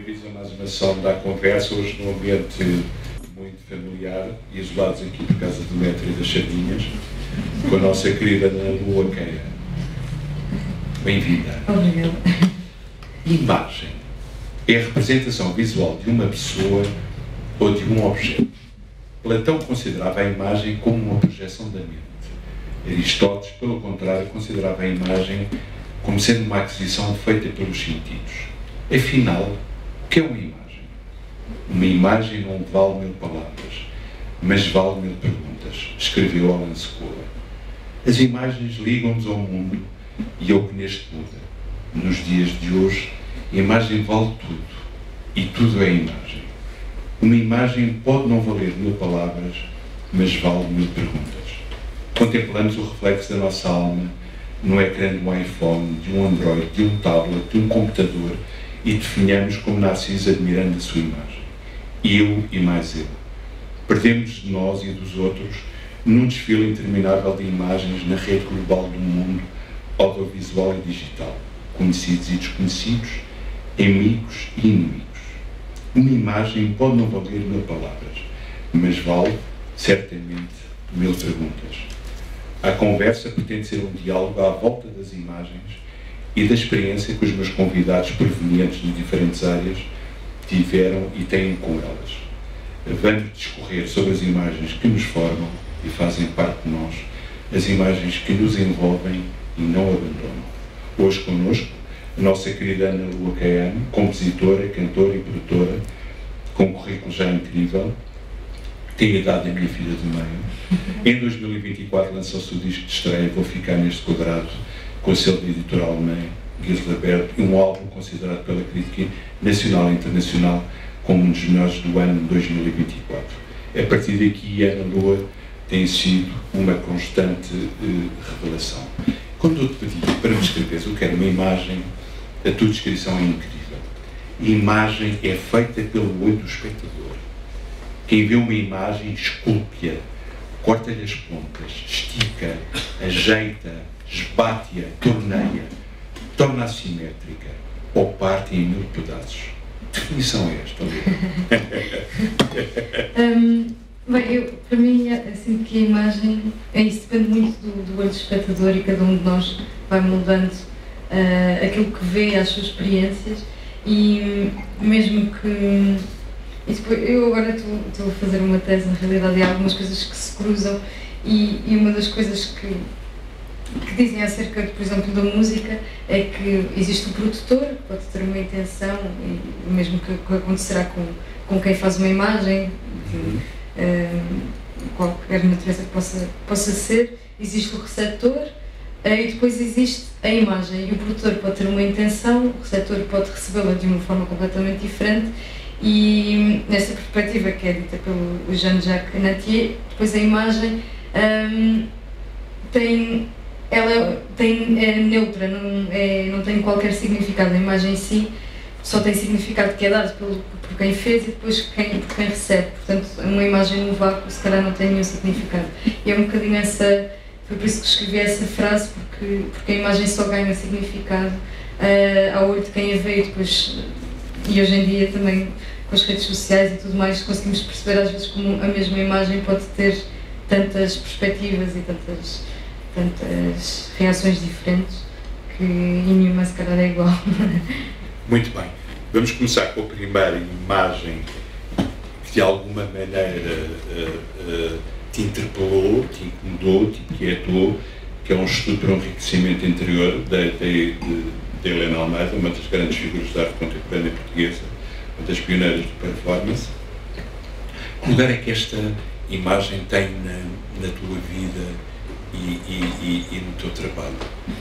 bem-vindos a mais uma sessão da conversa, hoje num ambiente muito familiar e isolados aqui por causa do metro e das sardinhas, com a nossa querida Ana Lua Queira. Bem-vinda. Obrigada. Imagem é a representação visual de uma pessoa ou de um objeto. Platão considerava a imagem como uma projeção da mente. Aristóteles, pelo contrário, considerava a imagem como sendo uma aquisição feita pelos sentidos. Afinal, o que é uma imagem? Uma imagem não vale 1000 palavras, mas vale 1000 perguntas, escreveu Alan Secola. As imagens ligam-nos ao mundo e ao que neste muda. Nos dias de hoje, a imagem vale tudo, e tudo é imagem. Uma imagem pode não valer 1000 palavras, mas vale 1000 perguntas. Contemplamos o reflexo da nossa alma no ecrã de um iPhone, de um Android, de um tablet, de um computador, e definhamos como Narciso admirando a sua imagem. Eu e mais eu. Perdemos de nós e dos outros num desfile interminável de imagens na rede global do mundo audiovisual e digital, conhecidos e desconhecidos, amigos e inimigos. Uma imagem pode não valer 1000 palavras, mas vale, certamente, 1000 perguntas. A conversa pretende ser um diálogo à volta das imagens e da experiência que os meus convidados provenientes de diferentes áreas tiveram e têm com elas. Vamos discorrer sobre as imagens que nos formam e fazem parte de nós, as imagens que nos envolvem e não abandonam. Hoje connosco, a nossa querida Ana Lua Queira, compositora, cantora e produtora, com um currículo já incrível, tem a idade da minha filha do meio. Em 2024 lançou o seu disco de estreia, Vou Ficar Neste Quadrado, com o selo de editorial alemã, Giselbert, e um álbum considerado pela crítica nacional e internacional como um dos melhores do ano de 2024. A partir daqui, Ana Lua tem sido uma constante revelação. Quando eu te pedi para me escreveres o que era uma imagem, a tua descrição é incrível. A imagem é feita pelo olho do espectador. Quem vê uma imagem esculpe-a, corta-lhe as pontas, estica, ajeita, esbate-a, torneia, torna assimétrica ou parte em 1000 pedaços. Que definição é esta? Bem, para mim, assim que a imagem, isso depende muito do olho do espectador e cada um de nós vai moldando aquilo que vê, as suas experiências e mesmo que... eu agora estou a fazer uma tese, na realidade, e há algumas coisas que se cruzam e uma das coisas que dizem acerca, por exemplo, da música é que existe o produtor, que pode ter uma intenção, e mesmo que acontecerá com quem faz uma imagem, qualquer natureza que possa ser, existe o receptor e depois existe a imagem, e o produtor pode ter uma intenção, o receptor pode recebê-la de uma forma completamente diferente. E nessa perspectiva que é dita pelo Jean-Jacques Nattier, depois a imagem é neutra, não tem qualquer significado. A imagem em si só tem significado que é dado por quem fez e depois por quem recebe. Portanto, uma imagem no vácuo se calhar não tem nenhum significado. E é um bocadinho foi por isso que escrevi essa frase, porque a imagem só ganha significado ao olho de quem a vê e hoje em dia também com as redes sociais e tudo mais conseguimos perceber às vezes como a mesma imagem pode ter tantas perspectivas e tantas reações diferentes e nenhuma se calhar é igual. Muito bem. Vamos começar com a primeira imagem que de alguma maneira te interpelou, te incomodou, te inquietou, que é um estudo para um enriquecimento interior de Helena Almeida, uma das grandes figuras da arte contemporânea portuguesa, uma das pioneiras do performance. Que lugar é que esta imagem tem na tua vida e no teu trabalho?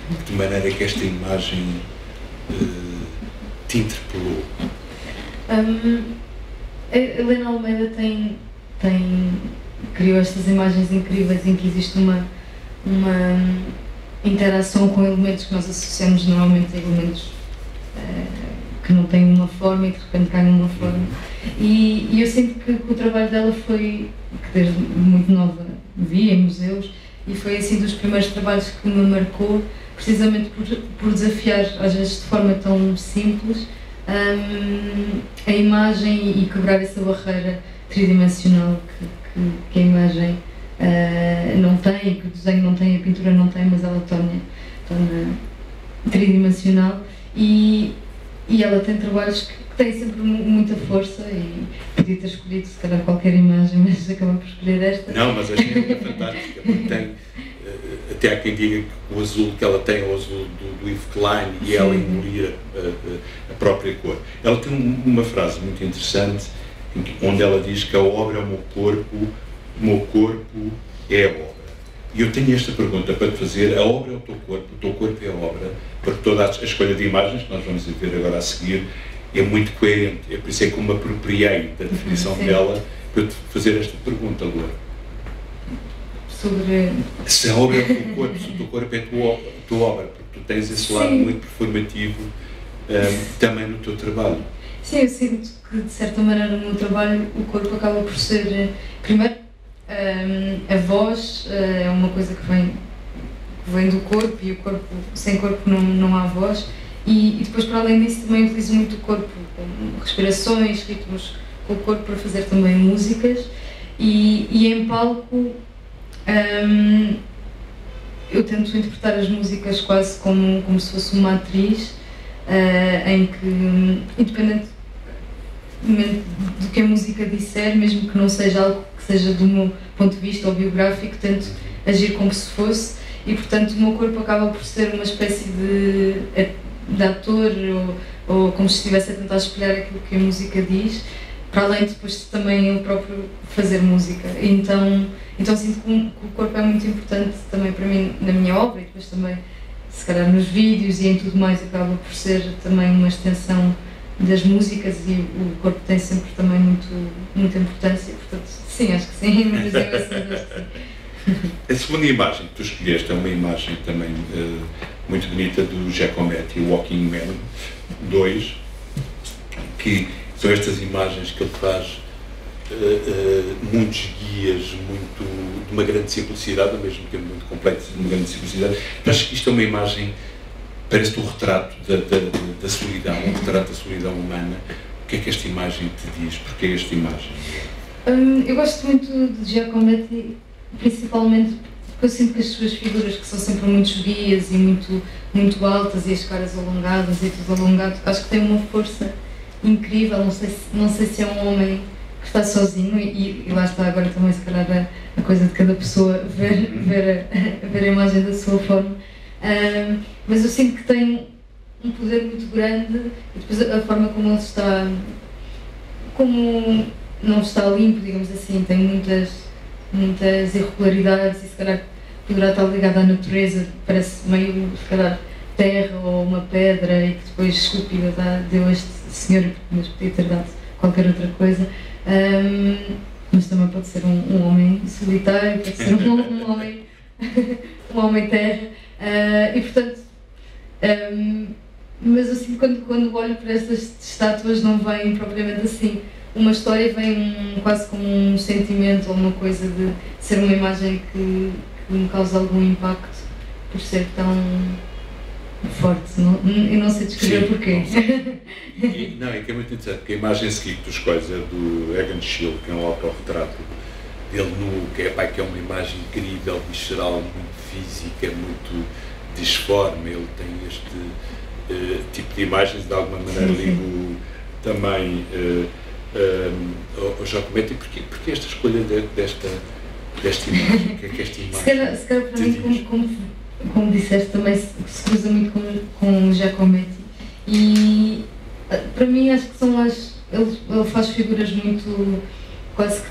De que maneira é que esta imagem te interpelou? A Helena Almeida criou estas imagens incríveis em que existe uma interação com elementos que nós associamos normalmente a elementos que não têm uma forma e que de repente ganham uma forma. E eu sinto que o trabalho dela foi, que desde muito nova vi em museus, e foi assim dos primeiros trabalhos que me marcou, precisamente por desafiar, às vezes de forma tão simples, a imagem e quebrar essa barreira tridimensional que a imagem não tem, que o desenho não tem, a pintura não tem, mas ela torna tridimensional, e ela tem trabalhos que têm sempre muita força, e podia ter escolhido se calhar qualquer imagem, mas acabou por escolher esta. Não, mas achei fantástica, porque tem, até há quem diga que o azul que ela tem é o azul do Yves Klein, e ela engolir a própria cor. Ela tem uma frase muito interessante, onde ela diz que a obra é o meu corpo é a obra. E eu tenho esta pergunta para te fazer: a obra é o teu corpo é a obra, porque toda a escolha de imagens que nós vamos ver agora a seguir é muito coerente. É por isso é que eu me apropriei da definição dela para te fazer esta pergunta, Laura. Sobre... Se a obra é o teu corpo, se o teu corpo é a tua obra, porque tu tens esse lado muito performativo também no teu trabalho. Sim, eu sinto que de certa maneira no meu trabalho o corpo acaba por ser, primeiro, a voz é uma coisa que vem do corpo, e o corpo, sem corpo não há voz, e depois, para além disso, também utilizo muito o corpo, com respirações, ritmos com o corpo, para fazer também músicas, e em palco eu tento interpretar as músicas quase como se fosse uma atriz, em que, independentemente do que a música disser, mesmo que não seja algo que seja do meu ponto de vista ou biográfico, tento agir como se fosse, e portanto o meu corpo acaba por ser uma espécie de ator, ou como se estivesse a tentar espelhar aquilo que a música diz, para além de depois também eu próprio fazer música. Então sinto que o corpo é muito importante também para mim na minha obra, e depois também, se calhar, nos vídeos e em tudo mais, acaba por ser também uma extensão das músicas, e o corpo tem sempre também muita importância, portanto, sim, acho que sim, mas eu assim, acho que sim. A segunda imagem que tu escolheste é uma imagem também muito bonita do Giacometti, Walking Man 2, que são estas imagens que ele faz muitos guias, de uma grande simplicidade, ao mesmo tempo muito complexo, de uma grande simplicidade. Eu acho que isto é uma imagem, parece-te um retrato da solidão, um retrato da solidão humana. O que é que esta imagem te diz? Porquê esta imagem? Eu gosto muito de Giacometti, principalmente porque eu sinto que as suas figuras, que são sempre muito esguias e muito altas, e as caras alongadas e tudo alongado, acho que tem uma força incrível. Não sei se é um homem que está sozinho, e lá está agora também, se calhar, a coisa de cada pessoa ver a imagem da sua forma, mas eu sinto que tem um poder muito grande, e depois a forma como ele está, como não está limpo, digamos assim, tem muitas irregularidades, e se calhar poderá estar ligado à natureza, parece meio, se calhar, terra ou uma pedra, e que depois esculpida deu a este senhor, mas podia ter dado qualquer outra coisa. Mas também pode ser um homem solitário, pode ser um homem terra, e portanto, mas eu sinto que quando olho para estas estátuas não vem propriamente assim uma história, vem quase como um sentimento ou uma coisa de ser uma imagem que me causa algum impacto por ser tão forte. Eu não sei descrever porquê. Não, é que é muito interessante, porque a imagem seguinte que tu escolhes é do Egon Schiele, que é um autorretrato dele nu, que é uma imagem incrível, visceral, muito física, muito disforme. Ele tem este tipo de imagens, de alguma maneira ligo também ao Giacometti. Porquê esta escolha desta imagem? O que é que esta imagem se calhar para mim, como disseste, também se cruza muito com o Giacometti, e para mim acho que são ele faz figuras muito, quase que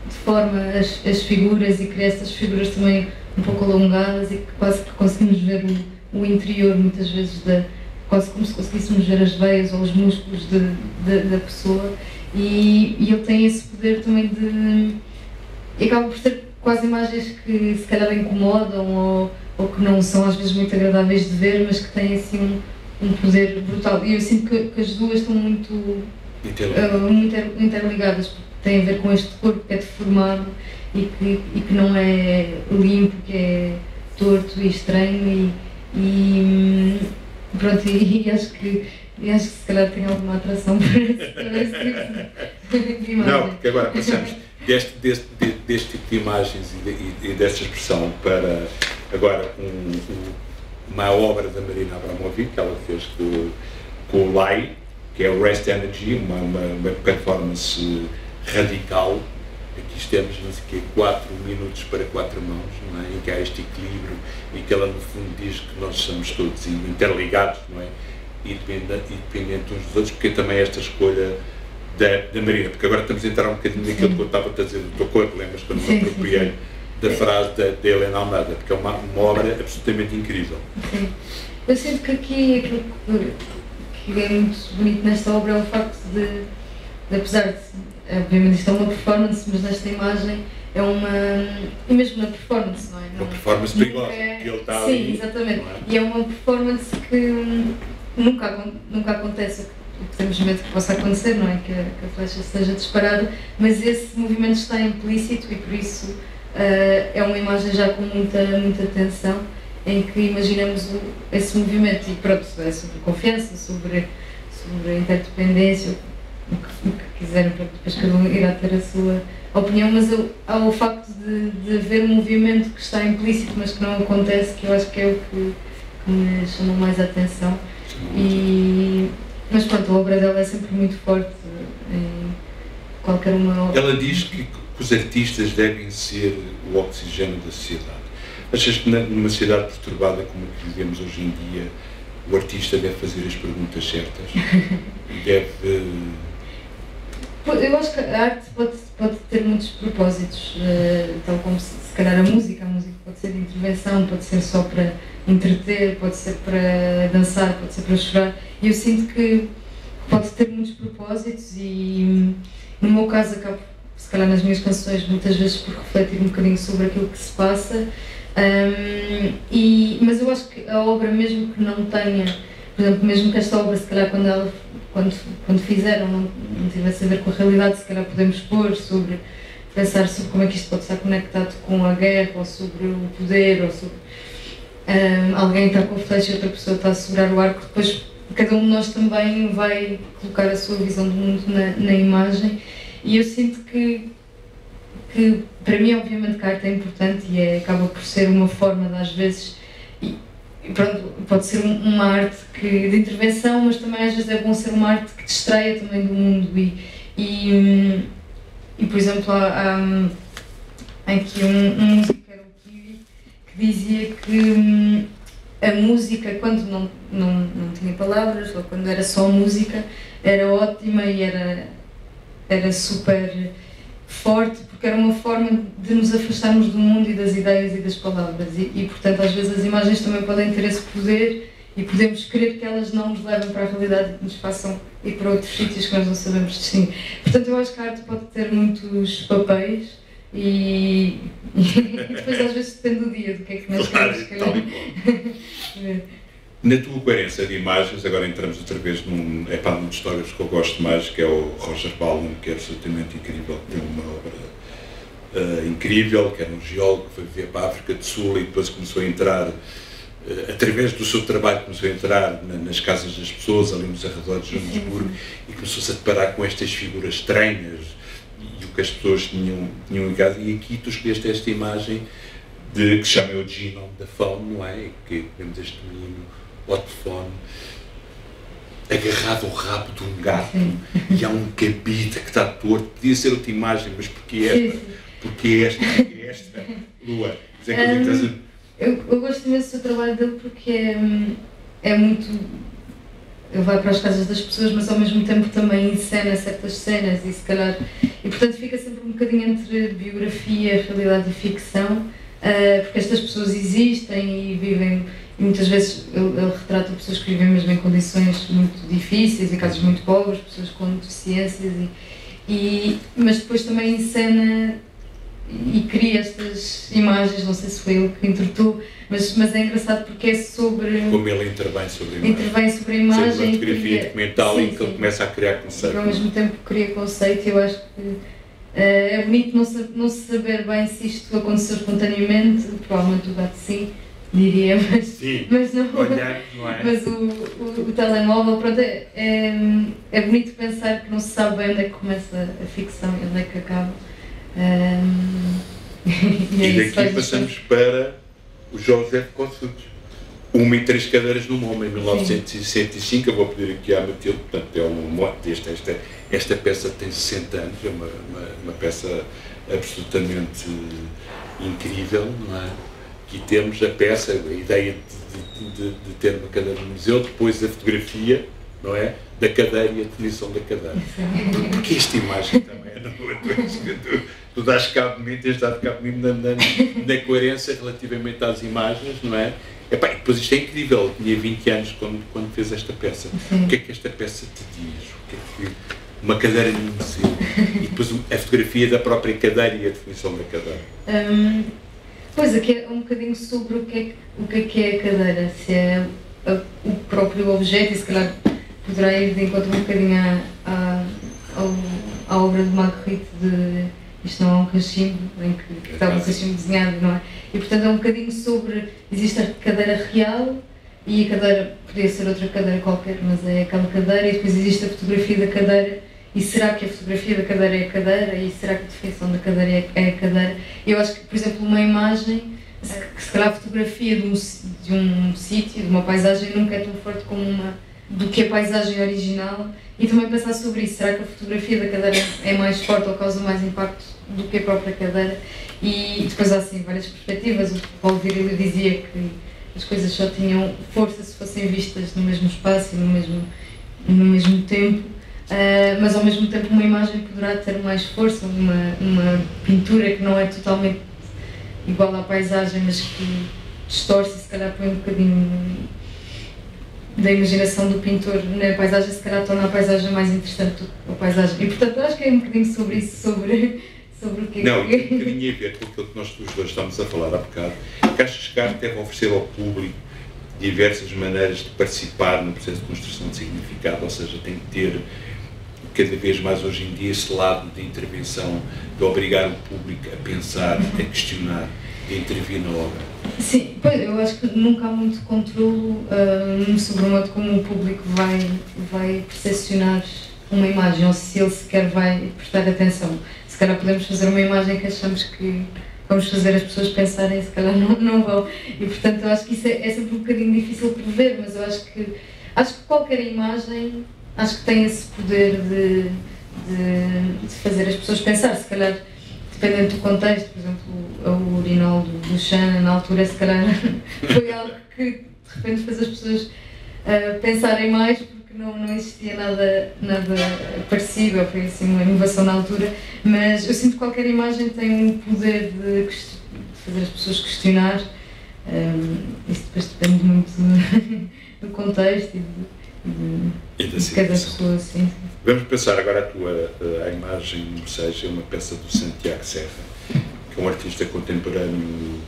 deforma as figuras, e cria essas figuras também um pouco alongadas, e que quase que conseguimos ver o interior muitas vezes, quase como se conseguíssemos ver as veias ou os músculos da pessoa, e ele tem esse poder também e acaba por ser quase imagens que se calhar incomodam, ou que não são às vezes muito agradáveis de ver, mas que têm assim um poder brutal. E eu sinto que as duas estão muito interligadas, porque têm a ver com este corpo que é deformado e que não é limpo, que é torto e estranho, Pronto, e acho que se calhar tem alguma atração por esse tipo de imagem. Não, porque agora passamos deste tipo de imagens e desta expressão para agora uma obra da Marina Abramovic, que ela fez com o Lai, que é o Rest Energy, uma performance radical. Aqui temos, não sei o quê, 4 minutos para 4 mãos, não é? Em que há este equilíbrio e que ela no fundo diz que nós somos todos interligados, não é? E dependentes uns dos outros, porque também esta escolha da Marina, porque agora estamos a entrar um bocadinho naquilo que eu estava a dizer do teu corpo, lembras quando me apropriei da frase da Helena Almada, porque é uma obra absolutamente incrível. Sim. Eu sinto que aqui aquilo que é muito bonito nesta obra é o facto de apesar de, obviamente isto é uma performance, mas nesta imagem é e mesmo na performance, não é? Uma performance perigosa, que ele está ali. Sim, exatamente. E é uma performance que nunca acontece o que temos medo que possa acontecer, não é? Que a flecha seja disparada, mas esse movimento está implícito e por isso é uma imagem já com muita tensão, em que imaginamos esse movimento e pronto, é sobre confiança, sobre interdependência, o que quiserem, depois cada um irá ter a sua opinião, mas há o facto de haver um movimento que está implícito, mas que não acontece, que eu acho que é o que me chamou mais a atenção. Mas pronto, a obra dela é sempre muito forte em qualquer uma obra. Ela diz que os artistas devem ser o oxigênio da sociedade. Achas que numa sociedade perturbada como a que vivemos hoje em dia, o artista deve fazer as perguntas certas? Deve... Eu acho que a arte pode ter muitos propósitos, tal como se calhar a música pode ser de intervenção, pode ser só para entreter, pode ser para dançar, pode ser para chorar, e eu sinto que pode ter muitos propósitos e no meu caso acabo, se calhar nas minhas canções, muitas vezes por refletir um bocadinho sobre aquilo que se passa, mas eu acho que a obra, mesmo que não tenha, por exemplo, mesmo que esta obra, se calhar quando fizeram não tivesse a ver com a realidade, se calhar podemos pensar sobre como é que isto pode estar conectado com a guerra, ou sobre o poder, ou sobre alguém está com a flecha e outra pessoa está a segurar o arco, depois cada um de nós também vai colocar a sua visão do mundo na imagem, e eu sinto que para mim obviamente que a arte é importante e acaba por ser uma forma de às vezes, pronto, pode ser uma arte de intervenção, mas também às vezes é bom ser uma arte que distraia também do mundo e por exemplo há aqui um músico que era o Kiwi que dizia que a música quando não tinha palavras ou quando era só música era ótima e era super forte porque era uma forma de nos afastarmos do mundo e das ideias e das palavras e portanto às vezes as imagens também podem ter esse poder e podemos querer que elas não nos levem para a realidade e que nos façam ir para outros sítios que nós não sabemos distinguir. Portanto eu acho que a arte pode ter muitos papéis e depois às vezes depende do dia, do que é que nós queremos escolher. Na tua coerência de imagens, agora entramos outra vez num de histórias que eu gosto mais, que é o Roger Baldwin, que é absolutamente incrível, que tem uma obra incrível, que era um geólogo que foi viver para a África do Sul e depois começou a entrar, através do seu trabalho, começou a entrar nas casas das pessoas, ali nos arredores de Joanesburgo, e começou-se a deparar com estas figuras estranhas e o que as pessoas tinham ligado. E aqui tu escolheste esta imagem que se chama o Genome da Phone, não é? Que temos este menino Otfone agarrado ao rabo de um gato e há um cabide que está torto. Podia ser outra imagem, mas porque esta Lua? Eu gosto imenso do trabalho dele porque é muito... Ele vai para as casas das pessoas, mas ao mesmo tempo também encena certas cenas e se calhar... E portanto fica sempre um bocadinho entre biografia, realidade e ficção, porque estas pessoas existem e vivem... E muitas vezes ele retrata pessoas que vivem mesmo em condições muito difíceis, em casos muito pobres, pessoas com deficiências, mas depois também encena e cria estas imagens, não sei se foi ele que interpretou, mas é engraçado porque é sobre... Como ele intervém sobre a imagem. Intervém sobre a imagem. Sobre uma fotografia documental em que ele começa a criar conceito. E ao mesmo tempo cria conceito e eu acho que é bonito não se saber bem se isto aconteceu espontaneamente, provavelmente o gato sim, diria, mas, Sim, mas não. olhar, não é? Mas o telemóvel, pronto, é bonito pensar que não se sabe bem onde é que começa a ficção e onde é que acaba. E daqui passamos para o José Kossuth, 1 e 3 cadeiras no MoMA, em 1965. Eu vou pedir aqui à Matilde, portanto, é um mote esta peça tem 60 anos, é uma peça absolutamente incrível, não é? Aqui temos a peça, a ideia de ter uma cadeira no museu, depois a fotografia, não é? Da cadeira e a definição da cadeira. Porque esta imagem também é tu dás cabo de mim, tens dado cabo de mim na coerência relativamente às imagens, não é? Epá, e depois isto é incrível, eu tinha 20 anos quando fez esta peça. Sim. O que é que esta peça te diz? O que é que uma cadeira no museu? E depois a fotografia da própria cadeira e a definição da cadeira. Pois, aqui é um bocadinho sobre o que é a cadeira, se é o próprio objeto, e se calhar poderá ir de encontro um bocadinho à obra de Magritte de isto não é um cachimbo, em que está um cachimbo desenhado, não é? E portanto é um bocadinho sobre, existe a cadeira real e a cadeira podia ser outra cadeira qualquer, mas é aquela cadeira, e depois existe a fotografia da cadeira, e será que a fotografia da cadeira é a cadeira, e será que a definição da cadeira é a cadeira? Eu acho que, por exemplo, uma imagem, que se calhar a fotografia de um sítio, de uma paisagem, nunca é tão forte como do que a paisagem original, e também pensar sobre isso, será que a fotografia da cadeira é mais forte ou causa mais impacto do que a própria cadeira? E depois há assim várias perspectivas. O Paulo Virilio dizia que as coisas só tinham força se fossem vistas no mesmo espaço e no mesmo tempo, mas ao mesmo tempo uma imagem poderá ter mais força, uma pintura que não é totalmente igual à paisagem, mas que distorce e se calhar põe um bocadinho da imaginação do pintor na paisagem, se calhar torna a paisagem mais interessante do que a paisagem. E portanto eu acho que é um bocadinho sobre isso, sobre o que é Não, tem um bocadinho a ver com aquilo que nós os dois estamos a falar há bocado. Caixas de Carta deve oferecer ao público diversas maneiras de participar no processo de construção de significado, ou seja, tem que ter cada vez mais hoje em dia esse lado de intervenção, de obrigar o público a pensar, a questionar, a intervir na obra. Sim, pois, eu acho que nunca há muito controlo sobre o modo como o público vai percepcionar uma imagem, ou se ele sequer vai prestar atenção. Se calhar podemos fazer uma imagem que achamos que vamos fazer as pessoas pensarem, se calhar não vão. E portanto eu acho que isso é sempre um bocadinho difícil de prever, mas eu acho que qualquer imagem tem esse poder de fazer as pessoas pensar, se calhar dependendo do contexto. Por exemplo, o urinol do Duchamp na altura se calhar foi algo que de repente fez as pessoas pensarem mais, porque não existia nada parecido, ou foi assim uma inovação na altura, mas eu sinto que qualquer imagem tem um poder de fazer as pessoas questionar. Isso depois depende muito do contexto e de cada pessoa, sim. Vamos pensar agora a imagem número 6, é uma peça do Santiago Serra, que é um artista contemporâneo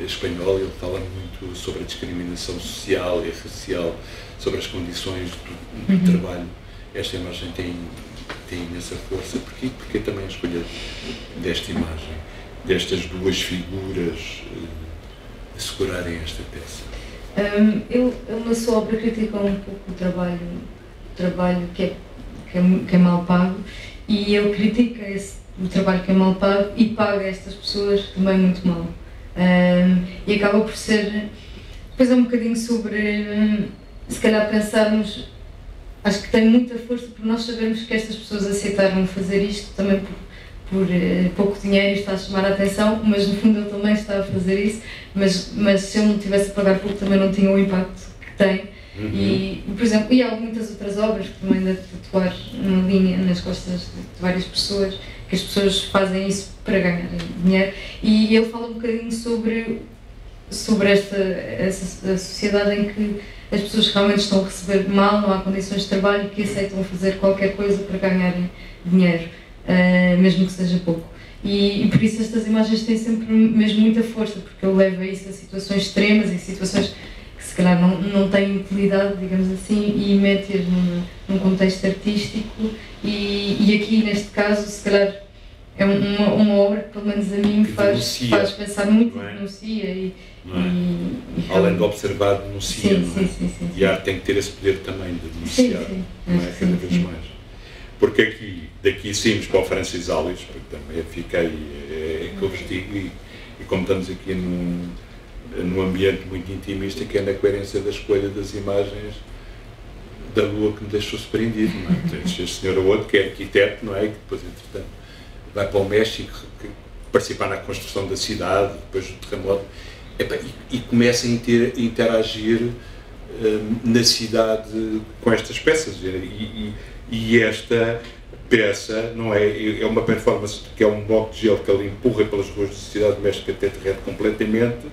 espanhol. Ele fala muito sobre a discriminação social e racial, sobre as condições do trabalho. Esta imagem tem imensa força. Porquê? Porque também a escolha desta imagem, destas duas figuras assegurarem esta peça. Eu na sua obra critico um pouco o trabalho que é mal pago, e ele critica o trabalho que é mal pago e paga estas pessoas também muito mal. E acaba por ser, depois é um bocadinho sobre, se calhar pensarmos, acho que tem muita força por nós sabermos que estas pessoas aceitaram fazer isto também por pouco dinheiro e está a chamar a atenção, mas no fundo ele também está a fazer isso, mas se ele não tivesse a pagar pouco também não tinha o impacto que tem. E, por exemplo, há muitas outras obras que também deve tatuar uma linha nas costas de várias pessoas, que as pessoas fazem isso para ganharem dinheiro, e ele fala um bocadinho sobre essa sociedade em que as pessoas realmente estão a receber mal, não há condições de trabalho, e que aceitam fazer qualquer coisa para ganharem dinheiro, mesmo que seja pouco. E por isso estas imagens têm sempre mesmo muita força, porque ele leva isso a situações extremas e situações que se calhar não têm utilidade, digamos assim, e mete-as num contexto artístico, e aqui neste caso se calhar é uma obra que pelo menos a mim me faz pensar muito, denuncia não é? Além de observar, denuncia, não é? Sim. E a arte tem que ter esse poder também de denunciar, não é? Cada vez mais. Porque daqui saímos para o Francis Alves, porque também fiquei, é que eu vos digo, e como estamos aqui num ambiente muito intimista, que é na coerência da escolha das imagens da Lua que me deixou surpreendido, não é? Então, este senhor ou outro, que é arquiteto, não é? E que depois, entretanto, vai para o México, que participar na construção da cidade, depois do terremoto, e começa a interagir na cidade com estas peças. E esta peça, não é? É uma performance que é um bloco de gelo que ele empurra pelas ruas da cidade do México até derrete completamente,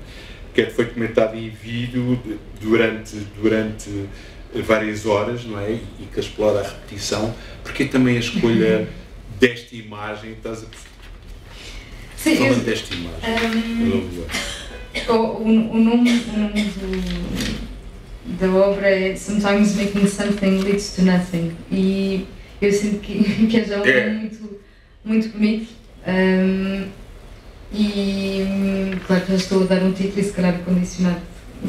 que foi documentado em vídeo durante várias horas, não é? E que explora a repetição, porque também a escolha desta imagem, estás a falando desta imagem. O nome da obra é Sometimes Making Something Leads to Nothing, e eu sinto que é já um nome muito bonito, e claro que já estou a dar um título e se calhar condicionado.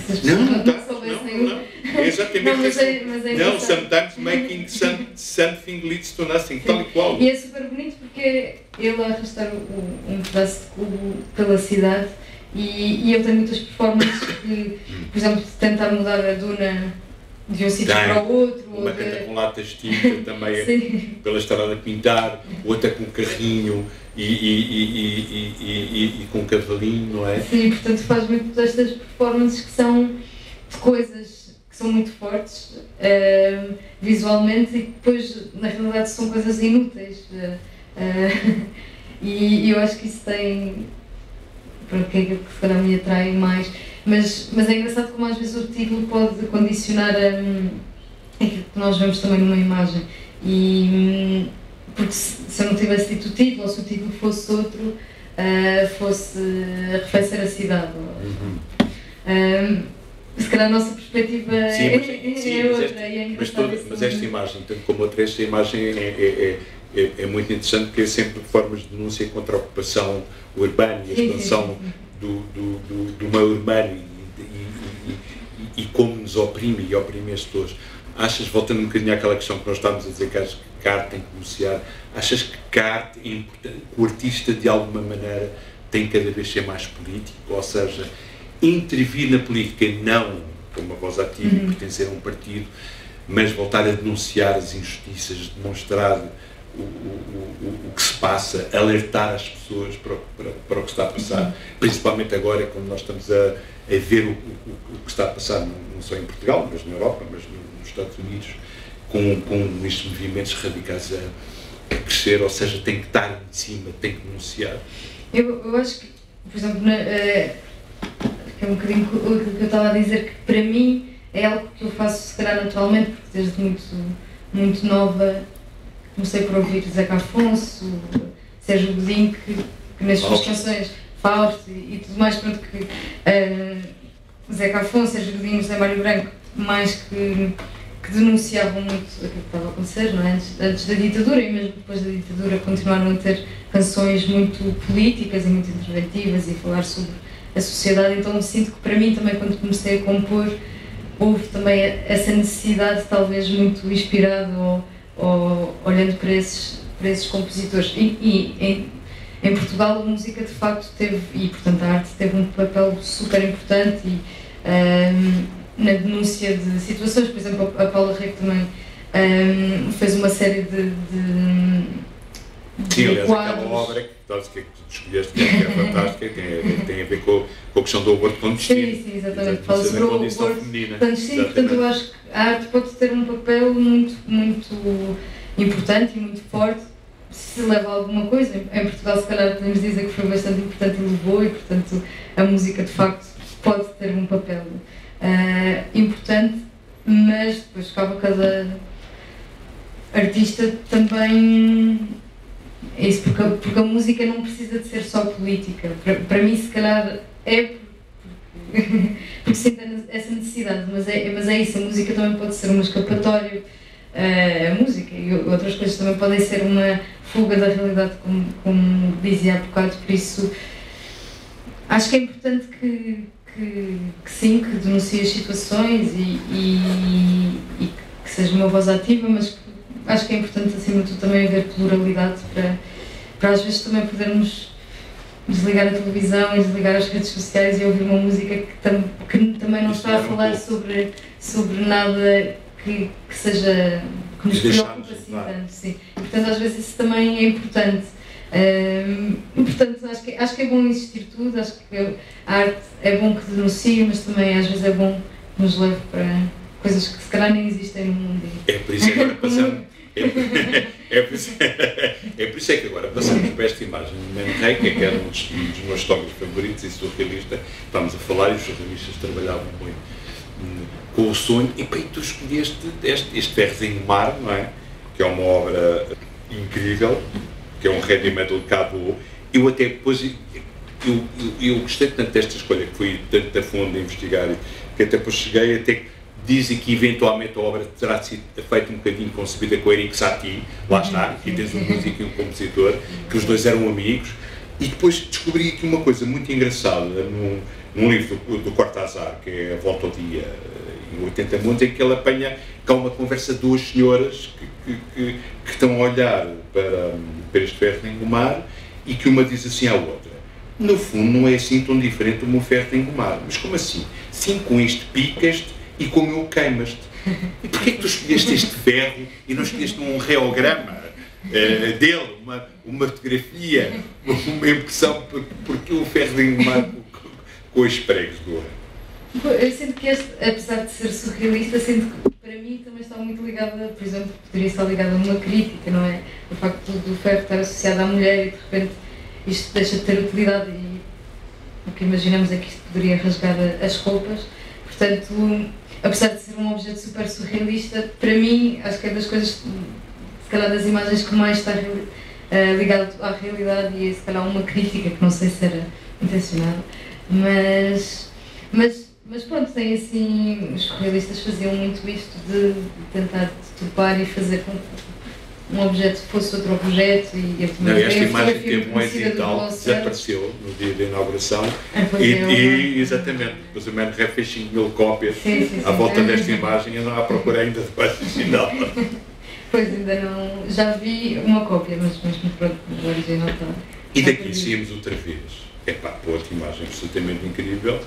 Se as pessoas não soubessem. Não. É exatamente não, sometimes making something leads to nothing, tal e qual. E é super bonito porque ele a arrastar um pedaço de cubo pela cidade, e ele tem muitas performances que, por exemplo, de tentar mudar a duna de um sítio para o outro. Uma canta com latas de tinta também pela estrada a pintar, outra com um carrinho e com um cavalinho, não é? Sim, portanto faz muito destas performances que são de coisas que são muito fortes visualmente e que depois na realidade são coisas inúteis. E eu acho que isso tem, pronto, que é que se calhar me atrai mais, mas é engraçado como às vezes o título pode condicionar aquilo que nós vemos também numa imagem, e porque se eu não tivesse dito o título, ou se o título fosse outro, fosse Arrefecer a Cidade, se calhar a nossa perspectiva é outra. Mas esta imagem, tanto como outra, esta imagem é muito interessante, porque é sempre formas de denúncia contra a ocupação urbana e a expansão do meio urbano e como nos oprime e oprime as pessoas. Achas, voltando um bocadinho àquela questão que nós estávamos a dizer, que a arte tem que denunciar, achas que a arte é importante, que o artista de alguma maneira tem cada vez ser mais político, ou seja, intervir na política não como uma voz ativa e pertencer a um partido, mas voltar a denunciar as injustiças, demonstrar o que se passa, alertar as pessoas para o que está a passar, principalmente agora quando nós estamos a ver o que está a passar, não só em Portugal, mas na Europa, mas nos Estados Unidos, com estes movimentos radicais a crescer, ou seja, tem que estar em cima, tem que denunciar. Eu acho que, por exemplo, que é um bocadinho o que eu estava a dizer, que para mim é algo que eu faço se calhar naturalmente, porque desde muito nova comecei por ouvir Zeca Afonso, Sérgio Godinho, que nas suas canções, Fausto e tudo mais, pronto, que Zeca Afonso, Sérgio Godinho, José Mário Branco, mais que denunciavam muito aquilo que estava a acontecer, não é? Antes da ditadura e mesmo depois da ditadura continuaram a ter canções muito políticas e muito interventivas e falar sobre a sociedade, então sinto que para mim também quando comecei a compor houve também essa necessidade, talvez muito inspirado ou olhando para esses compositores. E em Portugal a música de facto teve, e portanto a arte teve um papel super importante na denúncia de situações. Por exemplo, a Paula Rego também fez uma série de aliás, quadros. Aquela obra que tu escolheste, que é fantástica, tem a ver com a questão do aborto clandestino. Sim, exatamente. Fala sobre o aborto clandestino. Portanto, eu acho que a arte pode ter um papel muito importante e muito forte se leva a alguma coisa. Em Portugal, se calhar, podemos dizer que foi bastante importante e levou, e portanto a música de facto pode ter um papel importante, mas depois cabe a cada artista também. É isso, porque a música não precisa de ser só política. Para mim, se calhar, porque sinto essa necessidade, mas é isso, a música também pode ser uma escapatória, a música e outras coisas também podem ser uma fuga da realidade, como dizia há bocado, por isso acho que é importante que que sim, que denuncie as situações e que seja uma voz ativa, mas acho que é importante, acima de tudo, também haver pluralidade para às vezes também podermos desligar a televisão e desligar as redes sociais e ouvir uma música que também não está a falar sobre nada que seja, que nos preocupe assim tanto. Sim. E, portanto, às vezes isso também é importante. Portanto, acho que é bom existir tudo, acho que a arte é bom que denuncie, mas também às vezes é bom que nos leve para coisas que se calhar nem existem no mundo. É por isso que agora passamos. É por isso que agora passamos para esta imagem de Man Ray, que era um dos meus fotógrafos favoritos e surrealista. Estávamos a falar e os surrealistas trabalhavam muito com o sonho. E bem, tu escolheste este Ferrozinho do Mar, não é? Que é uma obra incrível, que é um heavy metal de Cabo. Eu até depois, eu gostei tanto desta escolha, que fui tanto a fundo a investigar, que até depois cheguei até que dizem que eventualmente a obra terá sido feita um bocadinho concebida com o Erik Satie, lá está, aqui tens um músico e um compositor, que os dois eram amigos, e depois descobri aqui uma coisa muito engraçada num livro do Cortázar, que é A Volta ao Dia, em 80 Mundos, em que ele apanha cá uma conversa de duas senhoras que estão a olhar para este ferro em Gomar, e que uma diz assim à outra: no fundo não é assim tão diferente do meu ferro em Gomar. Mas como assim? Sim, com isto picas-te e com o meu queimas-te. E porquê que tu escolheste este ferro e não escolheste um reograma dele, uma fotografia, uma impressão? Porque o ferro em Gomar com os pregos do ar? Eu sinto que este, apesar de ser surrealista, sinto que para mim também está muito ligada, por exemplo, poderia estar ligada a uma crítica, não é? O facto do ferro estar associado à mulher e de repente isto deixa de ter utilidade e o que imaginamos é que isto poderia rasgar as roupas. Portanto, apesar de ser um objeto super surrealista, para mim, acho que é das coisas, se calhar das imagens que mais está ligado à realidade e se calhar uma crítica, que não sei se era intencionada, mas pronto, tem assim, os surrealistas faziam muito isto de tentar deturpar e fazer com que um objeto fosse outro objeto e eu também esta imagem teve um edital, desapareceu no dia da inauguração exatamente, depois o Man Ray fez 5.000 cópias à volta desta imagem e não há procura ainda do original. Pois ainda não, já vi uma cópia, mas pronto, o original está. E daqui saímos outra vez, outra imagem absolutamente incrível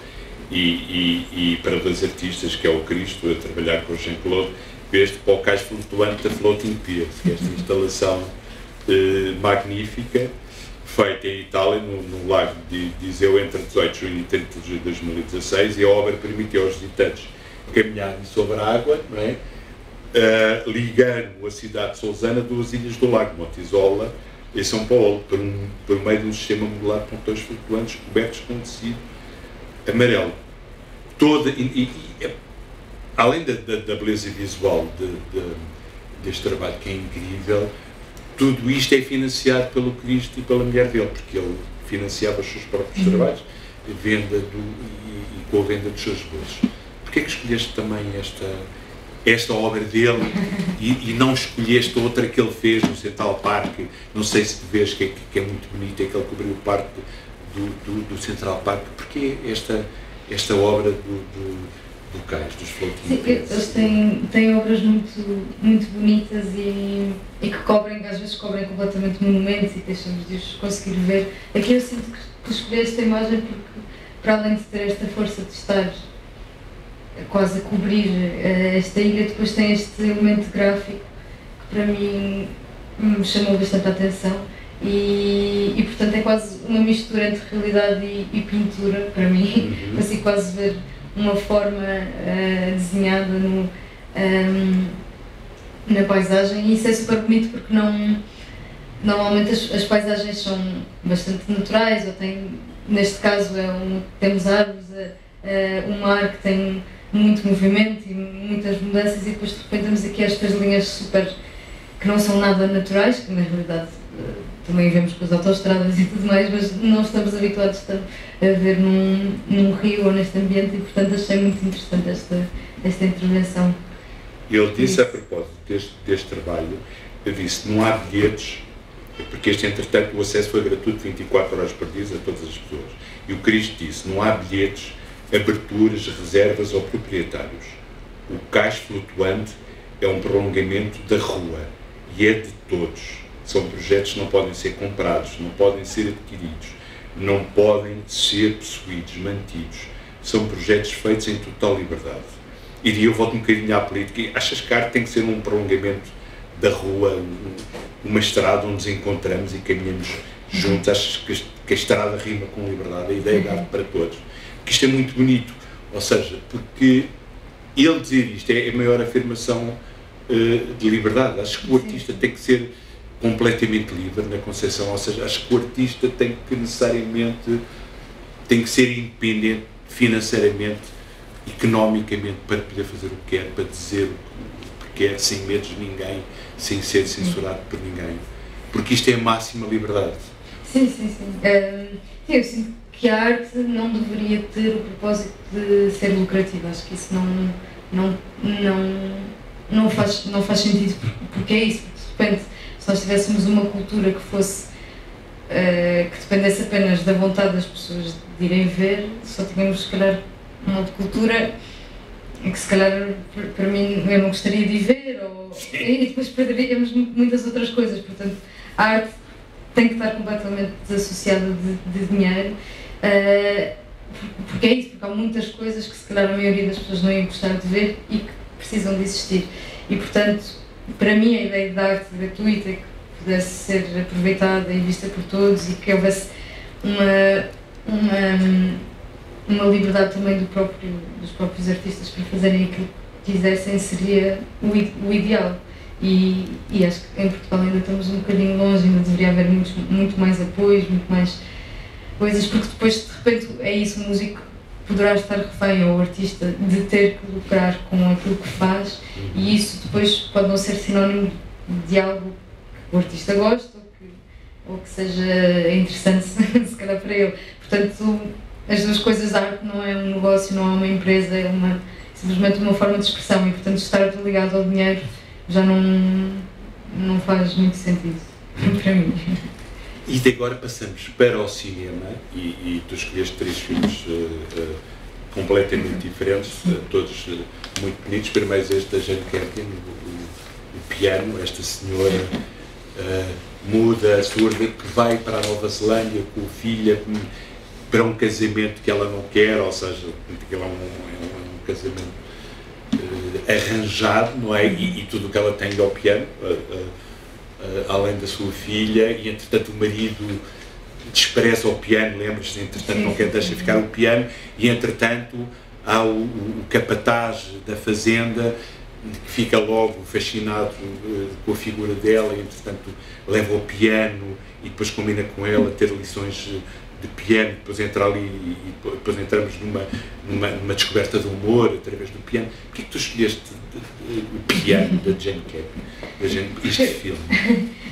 e para dois artistas, que é o Cristo a trabalhar com o Jean-Claude, este para o cais flutuante da Floating Pier, que é esta instalação magnífica, feita em Itália, no lago de Iseu, entre 18 de junho e 30 de julho de 2016, e a obra permitiu aos visitantes caminharem sobre a água, não é? Ligando a cidade de Solzana a duas ilhas do lago, Montisola e São Paulo, por meio de um sistema modular de pontões flutuantes cobertos com tecido amarelo. Além da beleza visual deste trabalho, que é incrível, tudo isto é financiado pelo Cristo e pela mulher dele, porque ele financiava os seus próprios trabalhos e com a venda dos seus esboços. Porquê é que escolheste também esta obra dele e não escolheste outra que ele fez no Central Park? Não sei se vês que é muito bonito, é que ele cobriu o parque do Central Park. Porquê esta obra do cais, dos floating piers? Eles têm obras muito bonitas e que às vezes cobrem completamente monumentos e deixamos de os conseguir ver. Aqui eu sinto que escolhi esta imagem porque, para além de ter esta força de estar quase a cobrir esta ilha, depois tem este elemento gráfico que para mim me chamou bastante a atenção e portanto é quase uma mistura entre realidade e pintura para mim. Consigo quase ver uma forma desenhada na paisagem e isso é super bonito porque normalmente as paisagens são bastante naturais, ou neste caso temos árvores, um mar que tem muito movimento e muitas mudanças e depois de repente temos aqui estas linhas super que não são nada naturais, que na realidade também vemos com as autoestradas e tudo mais, mas não estamos habituados a ver num rio ou neste ambiente e portanto achei muito interessante esta intervenção. Ele disse a propósito deste trabalho, eu disse, não há bilhetes, porque entretanto o acesso foi gratuito 24 horas por dia a todas as pessoas. E o Cristo disse, não há bilhetes, aberturas, reservas ou proprietários. O cais flutuante é um prolongamento da rua e é de todos. São projetos que não podem ser comprados, não podem ser adquiridos, não podem ser possuídos, mantidos. São projetos feitos em total liberdade. E eu volto um bocadinho à política. Achas que a arte tem que ser um prolongamento da rua, uma estrada onde nos encontramos e caminhamos juntos? Achas que a estrada rima com liberdade? A ideia de arte para todos. Que isto é muito bonito. Ou seja, porque ele dizer isto é a maior afirmação de liberdade. Acho que o artista tem que ser completamente livre na concepção. Ou seja, acho que o artista tem que necessariamente tem que ser independente financeiramente, economicamente, para poder fazer o que quer, para dizer o que quer, sem medo de ninguém, sem ser censurado por ninguém. Porque isto é a máxima liberdade. Sim. Eu sinto que a arte não deveria ter o propósito de ser lucrativa. Acho que isso não faz sentido, porque é isso. Porque de repente, se nós tivéssemos uma cultura que fosse que dependesse apenas da vontade das pessoas de irem ver, só tínhamos, se calhar, uma de cultura que, se calhar, para mim, eu não gostaria de ir ver, e depois perderíamos muitas outras coisas. Portanto, a arte tem que estar completamente desassociada de dinheiro, porque é isso, porque há muitas coisas que, se calhar, a maioria das pessoas não iam gostar de ver e que precisam de existir. E, portanto, para mim, a ideia da arte gratuita, que pudesse ser aproveitada e vista por todos e que houvesse uma liberdade também dos próprios artistas para fazerem aquilo que quisessem, seria o ideal. E acho que em Portugal ainda estamos um bocadinho longe, ainda deveria haver muito mais apoios, muito mais coisas, porque depois, de repente, é isso, o músico poderá estar refém, ou o artista, de ter que lucrar com aquilo que faz, e isso depois pode não ser sinónimo de algo que o artista gosta, ou que seja interessante, se calhar, para ele. Portanto, as duas coisas, a arte não é um negócio, não é uma empresa, é simplesmente uma forma de expressão, e, portanto, estar ligado ao dinheiro já não faz muito sentido para mim. E de agora passamos para o cinema, e tu escolheste 3 filmes completamente diferentes, todos muito bonitos. Primeiro este da Jane Campion, o piano, esta senhora muda, surda, que vai para a Nova Zelândia com a filha para um casamento que ela não quer, ou seja, que é um casamento arranjado, não é? E tudo o que ela tem ao piano, além da sua filha, e entretanto o marido despreza o piano, lembras-te, entretanto não quer deixar ficar o piano, e entretanto há o capataz da fazenda que fica logo fascinado com a figura dela, e entretanto leva o piano e depois combina com ela ter lições de piano, depois entra ali e depois entramos numa descoberta do humor através do piano. Porquê que tu escolheste o piano da Jane Campion, este filme?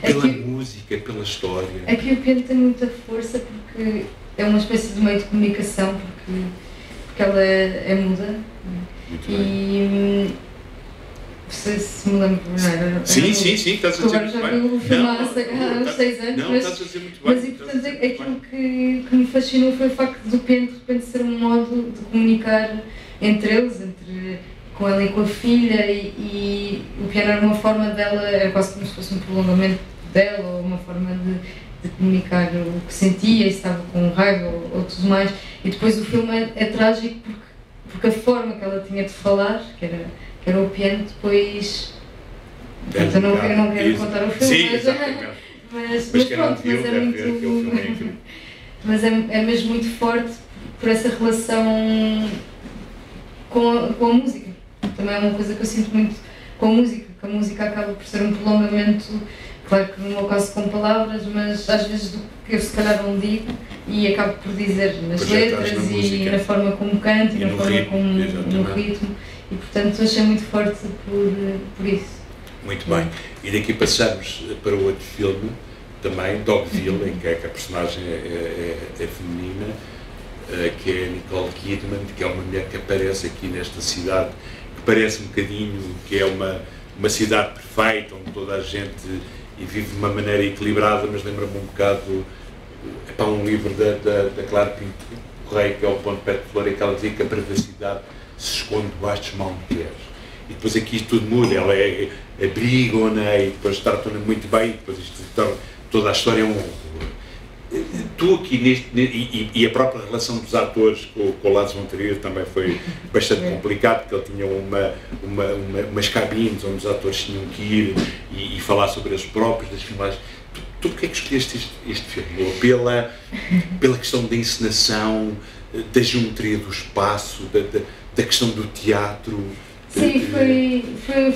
Pela música, pela história? Aqui o piano tem muita força porque é uma espécie de meio de comunicação, porque ela é muda. Muito bem. Se me lembro, não era? Sim, estás a dizer muito bem. Agora já vi o filme há uns 6 anos, não, estás a dizer muito bem. Mas e portanto aquilo que me fascinou foi o facto do piano de repente ser um modo de comunicar entre eles, com ela e com a filha, e o piano era uma forma dela, era quase como se fosse um prolongamento dela, ou uma forma de comunicar o que sentia, se estava com raiva ou tudo mais. E depois o filme é trágico porque a forma que ela tinha de falar, que era o piano, depois... eu não quero contar o filme, mas pronto, mas é mesmo muito forte por essa relação com a música. Também é uma coisa que eu sinto muito com a música, que a música acaba por ser um prolongamento, claro que no meu caso com palavras, mas às vezes do que eu se calhar não digo e acabo por dizer nas letras e na forma como canto e na forma como no ritmo, e portanto achei muito forte por isso. Muito bem. E daqui passamos para o outro filme, também, Dogville, em que a personagem é feminina, que é Nicole Kidman, que é uma mulher que aparece aqui nesta cidade, que parece um bocadinho que é uma cidade perfeita, onde toda a gente vive de uma maneira equilibrada, mas lembra-me um bocado um livro da Clara Correia, que é o ponto perto de flor, é que ela dizia que a privacidade se esconde debaixo dos malmequeres. E depois aqui isto tudo muda, ela abrigam-na e depois tratam-na muito bem, e depois isto toda a história é um horror. Tu aqui e a própria relação dos atores com o Lázaro Monteiro também foi bastante complicado, porque ele tinha umas cabines onde os atores tinham que ir e falar sobre eles próprios, das filmagens. Tu porquê é que escolheste este filme? Pela questão da encenação, da geometria do espaço, da questão do teatro? Sim,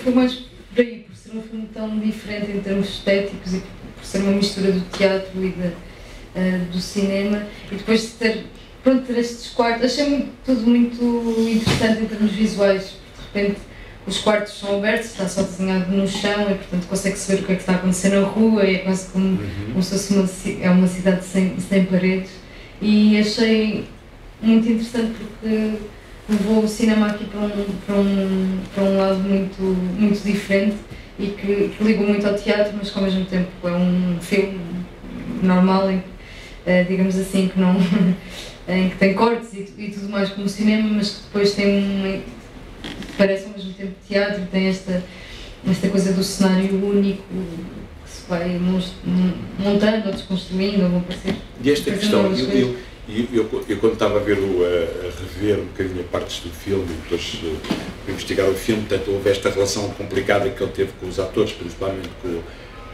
foi mais por aí, por ser um filme tão diferente em termos estéticos e por ser uma mistura do teatro e do cinema, e depois de ter estes quartos, achei tudo muito interessante em termos visuais. De repente os quartos são abertos, está só desenhado no chão e portanto consegue-se ver o que é que está a acontecer na rua, e é quase como se fosse uma cidade sem paredes, e achei muito interessante porque levou o cinema aqui para um lado muito diferente e que ligou muito ao teatro, mas que ao mesmo tempo é um filme normal, digamos assim, que não em que tem cortes e tudo mais como o cinema, mas que depois parece ao mesmo tempo teatro, tem esta coisa do cenário único que se vai montando ou desconstruindo, ou vão aparecer. E esta questão, eu quando estava a rever um bocadinho a partes do filme, depois investigar o filme, portanto houve esta relação complicada que ele teve com os atores, principalmente com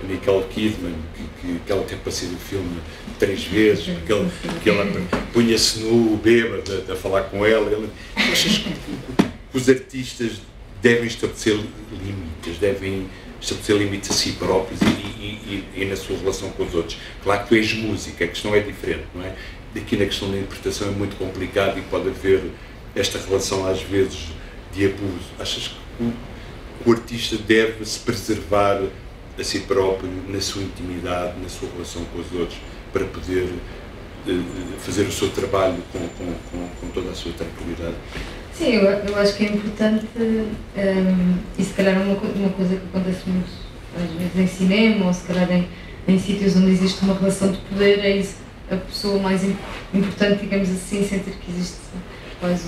a Nicole Kidman, que ela teve passado o filme 3 vezes, porque ela punha-se nu, bêbado, a falar com ela. Achas que os artistas devem estabelecer limites a si próprios e na sua relação com os outros? Claro que tu és música, a questão é diferente, não é? Aqui na questão da interpretação é muito complicado e pode haver esta relação às vezes de abuso. Achas que o artista deve se preservar a si próprio, na sua intimidade, na sua relação com os outros, para poder fazer o seu trabalho com toda a sua tranquilidade? Sim, eu acho que é importante, e se calhar uma coisa que acontece muito às vezes em cinema, ou se calhar em sítios onde existe uma relação de poder, é isso, a pessoa mais importante, digamos assim, sentir que existe quase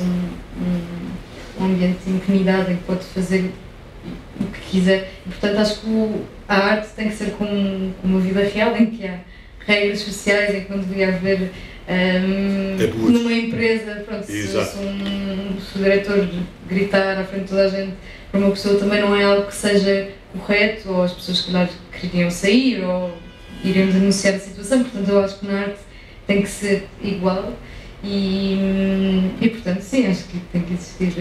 um ambiente de intimidade em que pode fazer o que quiser. E, portanto, acho que a arte tem que ser como uma vida real, em que há regras sociais, em que não devia haver numa empresa, pronto, se o diretor gritar à frente de toda a gente para uma pessoa também não é algo que seja correto, ou as pessoas que calhar queriam sair ou iriam denunciar a situação. Portanto, eu acho que na arte tem que ser igual e portanto, sim, acho que tem que existir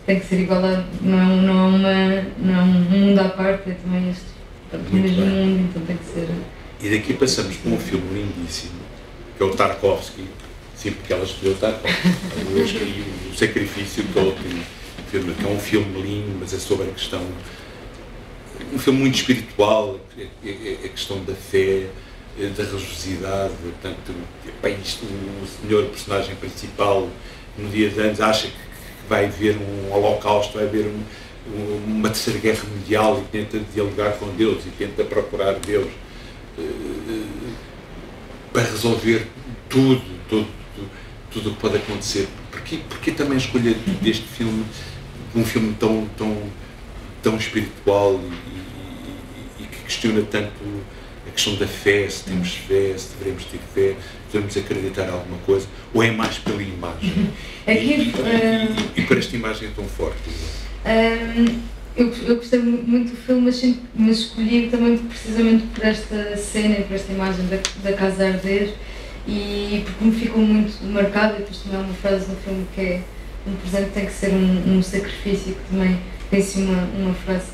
tem que ser igual não é um mundo à parte, é também o mesmo mundo, então tem que ser. E daqui passamos para um filme lindíssimo, que é o Tarkovsky, sim, porque ela escolheu o Tarkovsky, o Sacrifício, que é um filme lindo, mas é sobre a questão, um filme muito espiritual, a questão da fé, da religiosidade. Portanto, o senhor, o personagem principal, no dia de anos acha que vai haver um holocausto, vai haver uma terceira guerra mundial, e tenta dialogar com Deus e tenta procurar Deus para resolver tudo o que pode acontecer. Porque também a escolha deste filme, um filme tão espiritual e que questiona tanto a questão da fé, se temos fé, se devemos ter fé, se devemos acreditar em alguma coisa, ou é mais pela imagem? E por esta imagem tão forte? Eu gostei muito do filme, mas escolhi também precisamente por esta cena e por esta imagem da casa a arder, e porque me ficou muito marcada. E depois também há uma frase no filme que é: um presente tem que ser um sacrifício, que também tem assim uma frase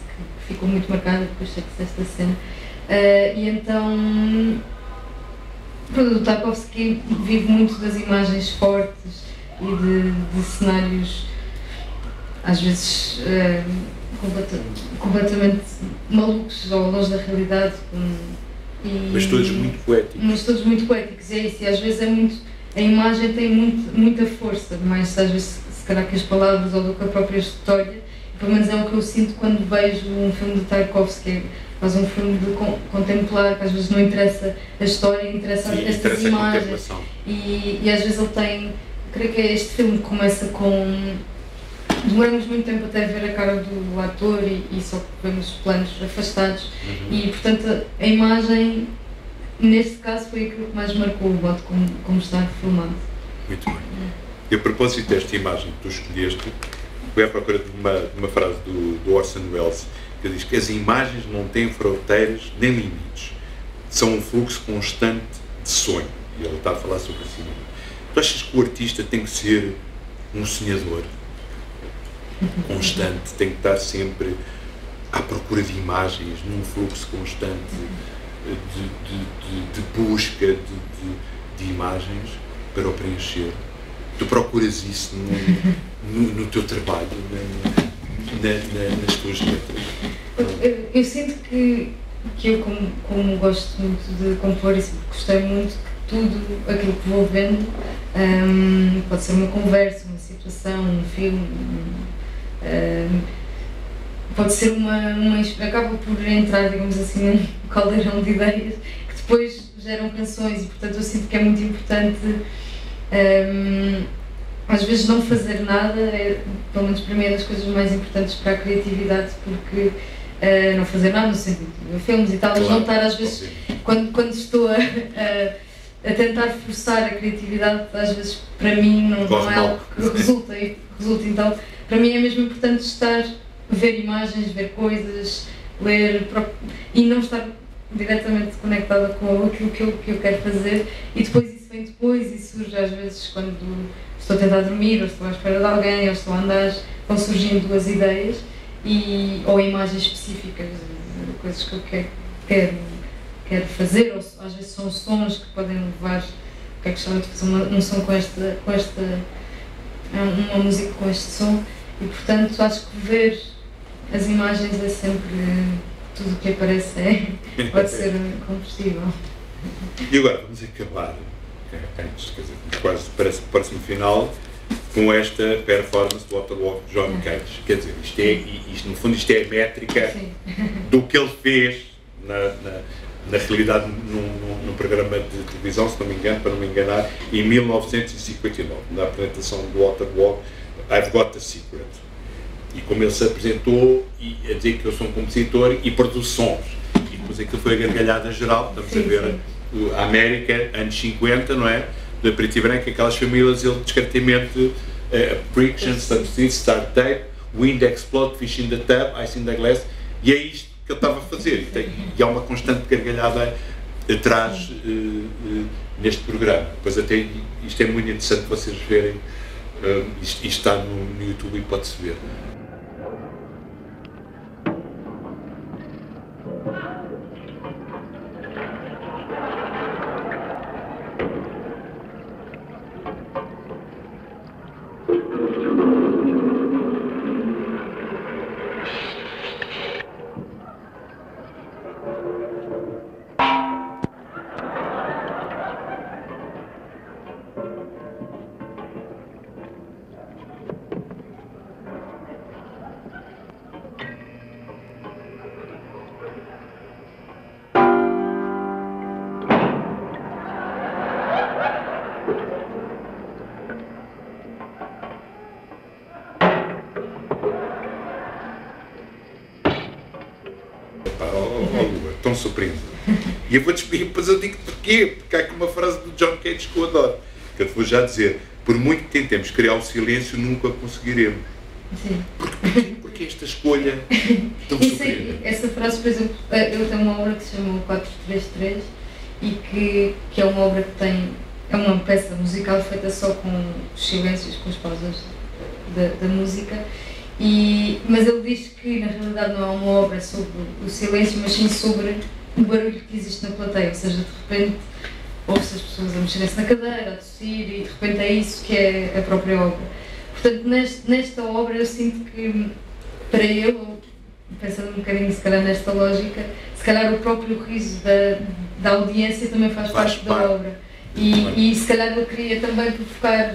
que ficou muito marcada depois desta cena. E então o Tarkovsky vive muito das imagens fortes e de cenários às vezes completamente malucos ou longe da realidade, mas todos muito poéticos. É isso, e às vezes a imagem tem muita força, mais às vezes se calhar que as palavras ou do que a própria história. Pelo menos é o que eu sinto quando vejo um filme de Tarkovsky. faz um filme de contemplar, que às vezes não interessa a história, interessa estas imagens. E às vezes ele tem, creio que é este filme que começa com... Demoramos muito tempo até ver a cara do ator e só vemos os planos afastados. E portanto a imagem, neste caso, foi aquilo que mais marcou o modo como está filmado. Muito bem. E a propósito desta imagem que tu escolheste, fui à procura de uma frase do Orson Welles, que diz que as imagens não têm fronteiras nem limites, são um fluxo constante de sonho. E ele está a falar sobre a cinema. Tu achas que o artista tem que ser um sonhador constante, tem que estar sempre à procura de imagens, num fluxo constante de busca de imagens para o preencher? Tu procuras isso no teu trabalho, nas tuas letras? Eu sinto que eu, como gosto muito de compor, e gostei muito que tudo aquilo que vou vendo, pode ser uma conversa, uma situação, um filme, pode ser acaba por entrar, digamos assim, num caldeirão de ideias que depois geram canções, e portanto eu sinto que é muito importante às vezes não fazer nada, pelo menos para mim é das coisas mais importantes para a criatividade, porque não fazer nada no sentido de filmes e tal, mas não estar às vezes, quando estou a tentar forçar a criatividade, às vezes para mim não é algo que resulta, então para mim é mesmo importante estar, ver imagens, ver coisas, ler e não estar diretamente conectada com aquilo que eu quero fazer, e depois isso vem depois e surge às vezes quando estou a tentar dormir, ou estou à espera de alguém, ou estou a andar, vão surgindo as ideias ou imagens específicas, coisas que eu quero fazer, ou às vezes são sons que podem levar, que é gostava de fazer um som com esta uma música com este som, e portanto acho que ver as imagens é sempre, tudo o que aparece pode ser combustível. E agora vamos acabar, antes, quer dizer, quase parece o próximo final, com esta performance do Waterwalk de John Cage. Quer dizer, isto no fundo é a métrica do que ele fez na realidade num programa de televisão, se não me engano, para não me enganar, em 1959, na apresentação do Waterwalk, I've Got the Secret. E como ele se apresentou, a dizer que eu sou um compositor e produzo sons. E depois aquilo foi a gargalhada geral, estamos a ver a América, anos 50, não é? Da preto e branco, aquelas famílias, ele discretamente, Friction, Substitute, Start Tape, Wind Explode, Fish in the Tub, Ice in the Glass, e é isto que ele estava a fazer. E há uma constante gargalhada atrás neste programa. Pois até isto é muito interessante vocês verem, isto está no YouTube e pode-se ver. Tão surpreendente. E eu vou despedir, depois eu digo porquê, porque há aqui uma frase do John Cage que eu adoro, que eu te vou já dizer: por muito que tentemos criar o silêncio, nunca conseguiremos. Sim. Porque esta escolha tão surpreendente? Essa frase, por exemplo, eu tenho uma obra que se chama 433 e que é uma obra que é uma peça musical feita só com os silêncios, com as pausas da música. Mas ele diz que na realidade não é uma obra sobre o silêncio, mas sim sobre o barulho que existe na plateia, ou seja, de repente ouve-se as pessoas a mexerem-se na cadeira, a tossir, e de repente é isso que é a própria obra. Portanto, nesta obra eu sinto que, para ele, pensando um bocadinho se calhar nesta lógica, se calhar o próprio riso da audiência também faz parte da obra. E se calhar ele queria também provocar,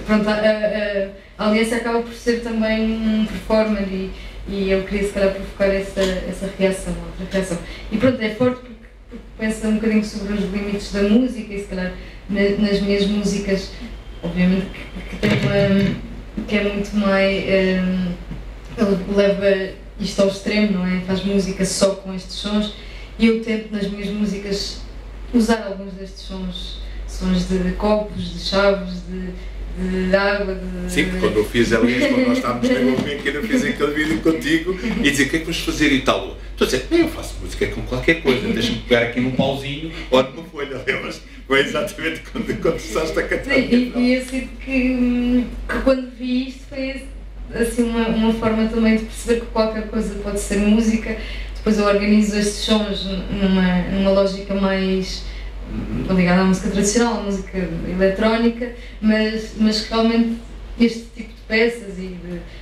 pronto, a audiência acaba por ser também um performer e eu queria se calhar provocar essa reação, outra reação. E pronto, é forte porque pensa um bocadinho sobre os limites da música e se calhar nas minhas músicas, obviamente que tem que é muito mais, ele leva isto ao extremo, não é? Faz música só com estes sons e eu tento nas minhas músicas usar alguns destes sons de copos, de chaves, de água, de... Sim, porque quando eu fiz ali, quando nós estávamos na Gulbenkian, eu fiz aquele vídeo contigo e dizer o que é que vamos fazer e tal. Estou a dizer, eu faço música com qualquer coisa, deixa-me pegar aqui num pauzinho ou numa folha, lembras? Foi exatamente quando começaste a cantar. Sim, e eu sinto que quando vi isto foi assim uma forma também de perceber que qualquer coisa pode ser música. Depois eu organizo estes sons numa lógica mais ligada à música tradicional, à música eletrónica, mas realmente este tipo de peças e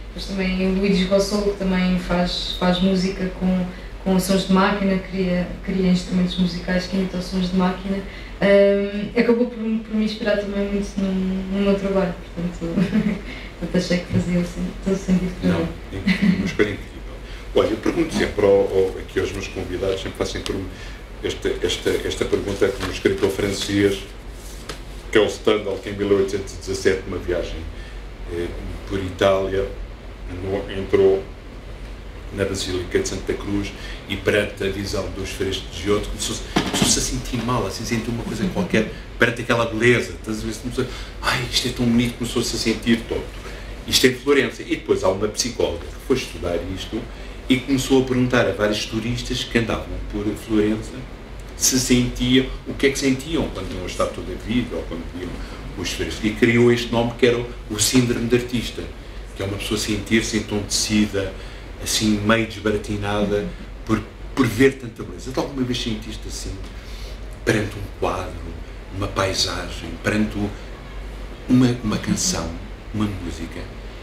depois também o Luís Gossolo, que também faz música com sons de máquina, cria instrumentos musicais que imitam sons de máquina, acabou por me inspirar também muito no meu trabalho, portanto achei que fazia todo o sentido para mim. Não, uma escolha incrível. Olha, eu pergunto sempre aqui aos meus convidados, sempre faço sempre esta pergunta que um escritor francês, que é o Stendhal, que em 1817, numa viagem por Itália, entrou na Basílica de Santa Cruz e perante a visão dos frescos de Giotto começou-se a sentir mal, assim, sentiu uma coisa qualquer perante aquela beleza, isto é tão bonito, começou-se a sentir todo. Isto é em Florença. E depois há uma psicóloga que foi estudar isto e começou a perguntar a vários turistas que andavam por Florença se sentiam, o que é que sentiam quando viam a Estátua da Vida ou quando viam os frescos. E criou este nome que era o síndrome de artista, que é uma pessoa sentir-se entontecida, assim meio desbaratinada por ver tanta beleza. Tu alguma vez sentiste assim, perante um quadro, uma paisagem, perante uma canção, uma música,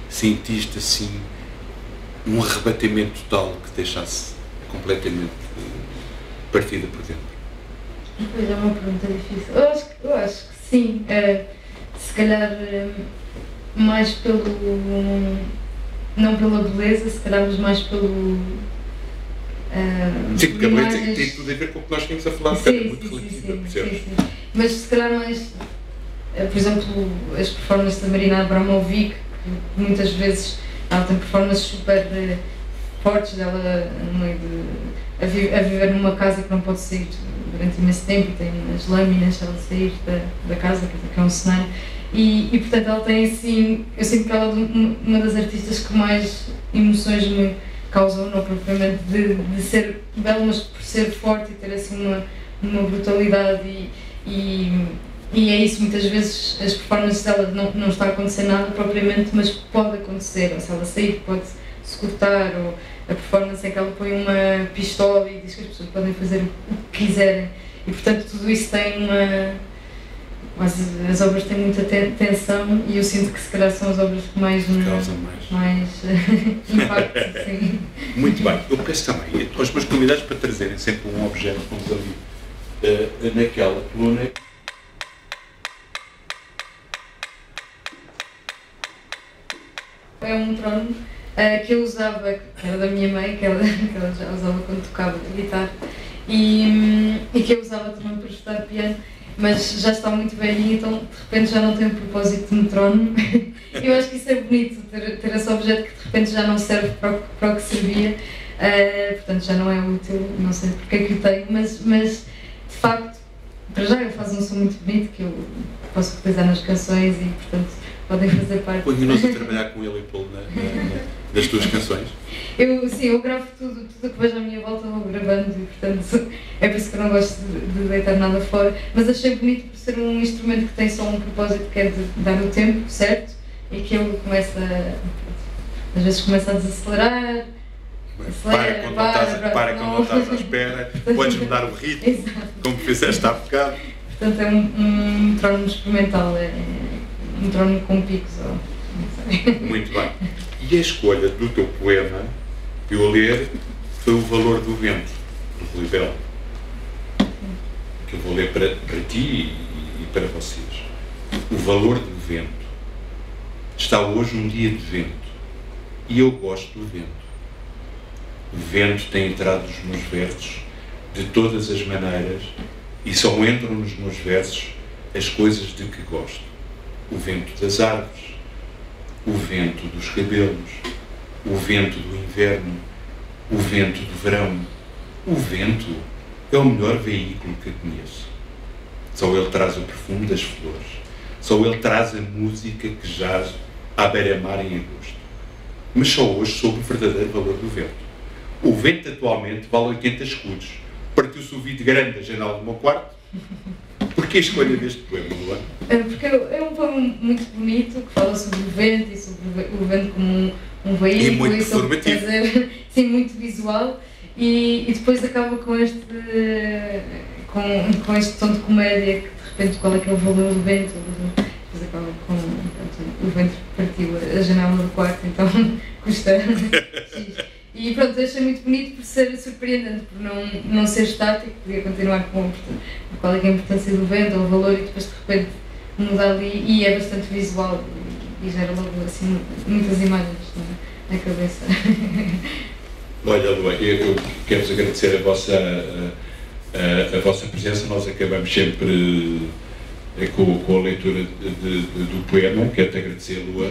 sentiste assim um arrebatamento tal que deixasse completamente partida por dentro? Pois é uma pergunta difícil. Eu acho que sim. Se calhar mais não pela beleza, se calhar mais pelo... sim, porque a beleza tem tudo a ver com o que nós tínhamos a falar, porque é muito relativa, percebes? Sim. Mas se calhar mais, por exemplo, as performances da Marina Abramovic, que muitas vezes ela tem performances super fortes dela no meio a viver numa casa que não pode sair durante imenso tempo, tem as lâminas ela sair da casa, que é um cenário, e portanto ela tem assim, eu sinto que ela é uma das artistas que mais emoções me causam, não propriamente de ser bela, mas por ser forte e ter assim uma brutalidade e é isso, muitas vezes as performances dela não está a acontecer nada propriamente, mas pode acontecer, ou se ela sair pode-se cortar, ou a performance é que ela põe uma pistola e diz que as pessoas podem fazer o que quiserem e portanto tudo isso tem as obras têm muita tensão e eu sinto que se calhar são as obras que mais causam mais impacto, sim. Muito bem, eu peço também aos meus convidados para trazerem sempre um objeto, como ali naquela coluna. É um trono que eu usava, que era da minha mãe, que ela já usava quando tocava guitarra e que eu usava também para estudar piano, mas já está muito velhinho, então de repente já não tem o propósito de um trono. Eu acho que isso é bonito, ter esse objeto que de repente já não serve para o que servia, portanto já não é útil, não sei porque é que o tenho, mas de facto, para já ele faz um som muito bonito que eu posso utilizar nas canções e portanto podem fazer parte. Continuas a trabalhar com ele e Paulo das tuas canções? Eu gravo tudo o que vejo à minha volta, vou gravando e portanto é por isso que eu não gosto de deitar nada fora, mas achei bonito por ser um instrumento que tem só um propósito, que é de dar o tempo certo e que ele começa, às vezes começa a desacelerar. Para quando não estás à espera, podes mudar o ritmo, exato, como fizeste há bocado. Portanto é um trono experimental, é um trono com picos, não sei. Muito bem. E a escolha do teu poema, que eu a ler, foi O Valor do Vento, do Rui Belo, que eu vou ler para ti e para vocês. O valor do vento. Está hoje um dia de vento, e eu gosto do vento. O vento tem entrado nos meus versos de todas as maneiras e só entram nos meus versos as coisas de que gosto. O vento das árvores, o vento dos cabelos, o vento do inverno, o vento do verão. O vento é o melhor veículo que conheço. Só ele traz o perfume das flores. Só ele traz a música que jaz à beira-mar em agosto. Mas só hoje soube o verdadeiro valor do vento. O vento atualmente vale 80 escudos. Partiu-se o vidro grande da janela do meu quarto. Porquê a escolha deste poema, Luana? Porque é um poema muito bonito, que fala sobre o vento e sobre o vento como um veículo. E muito performativo. Sim, muito visual. E depois acaba com este tom de comédia, que de repente qual é que é o valor do vento. Depois acaba com o vento partiu a janela do quarto, então custa X. E pronto, achei muito bonito por ser surpreendente, por não ser estático, podia continuar com qual é que é a importância do vento, ou o valor, e depois de repente muda ali, e é bastante visual, e gera logo assim muitas imagens na cabeça. Olha, Lua, eu quero-vos agradecer a vossa presença. Nós acabamos sempre com a leitura do poema. Quero-te agradecer, Lua,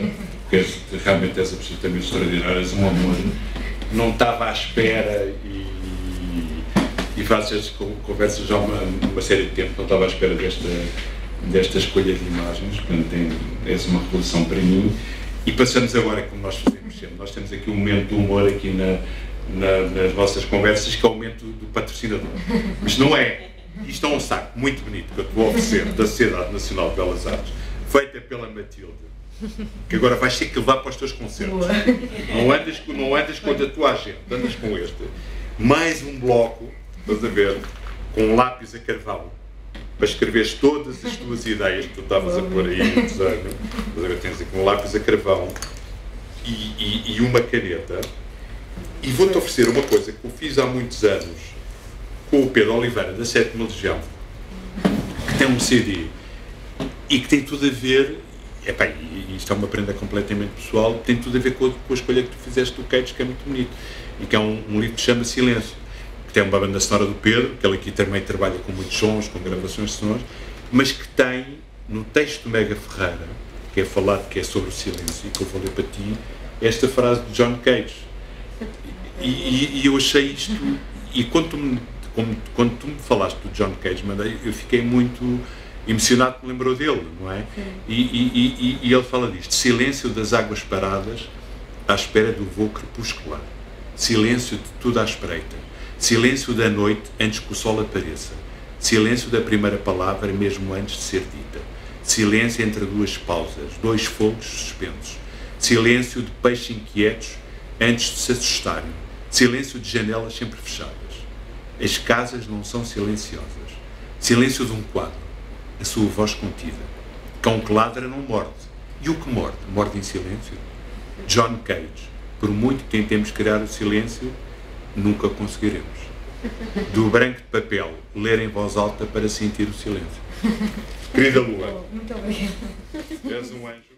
porque realmente és absolutamente extraordinária, és um amor. Não estava à espera e faço estas conversas já há uma série de tempo, não estava à espera desta escolha de imagens. Portanto, és uma revolução para mim. E passamos agora, como nós fazemos sempre, nós temos aqui um momento de humor aqui nas nossas conversas, que é o momento do patrocinador. Mas não é. Isto é um saco muito bonito que eu te vou oferecer da Sociedade Nacional de Belas Artes, feita pela Matilde, que agora vais ter que levar para os teus concertos. Não andas com a tua agenda, andas com este. Mais um bloco, estás a ver, com um lápis a carvão, para escreveres todas as tuas ideias que tu estavas a pôr aí no desenho. Estás a ver, tens aqui um lápis a carvão e uma caneta. E vou-te oferecer uma coisa que eu fiz há muitos anos com o Pedro Oliveira, da 7ª Legião, que tem um CD e que tem tudo a ver, e isto é uma prenda completamente pessoal, tem tudo a ver com a escolha que tu fizeste do Cage, que é muito bonito, e que é um livro que se chama Silêncio, que tem uma banda sonora do Pedro, que ele aqui também trabalha com muitos sons, com gravações de sons, mas que tem, no texto do Mega Ferreira, que é falado, que é sobre o silêncio, e que eu vou ler para ti, esta frase de John Cage. E eu achei isto, e quando tu me falaste do John Cage, eu fiquei muito emocionado, me lembrou dele, não é? E ele fala disto: silêncio das águas paradas à espera do voo crepuscular, silêncio de tudo à espreita, silêncio da noite antes que o sol apareça, silêncio da primeira palavra mesmo antes de ser dita, silêncio entre duas pausas, dois fogos suspensos, silêncio de peixes inquietos antes de se assustarem, silêncio de janelas sempre fechadas. As casas não são silenciosas. Silêncio de um quadro, a sua voz contida. Cão que ladra não morde. E o que morde? Morde em silêncio. John Cage. Por muito que tentemos criar o silêncio, nunca conseguiremos. Do branco de papel, ler em voz alta para sentir o silêncio. Querida Lua, muito obrigada. És um anjo.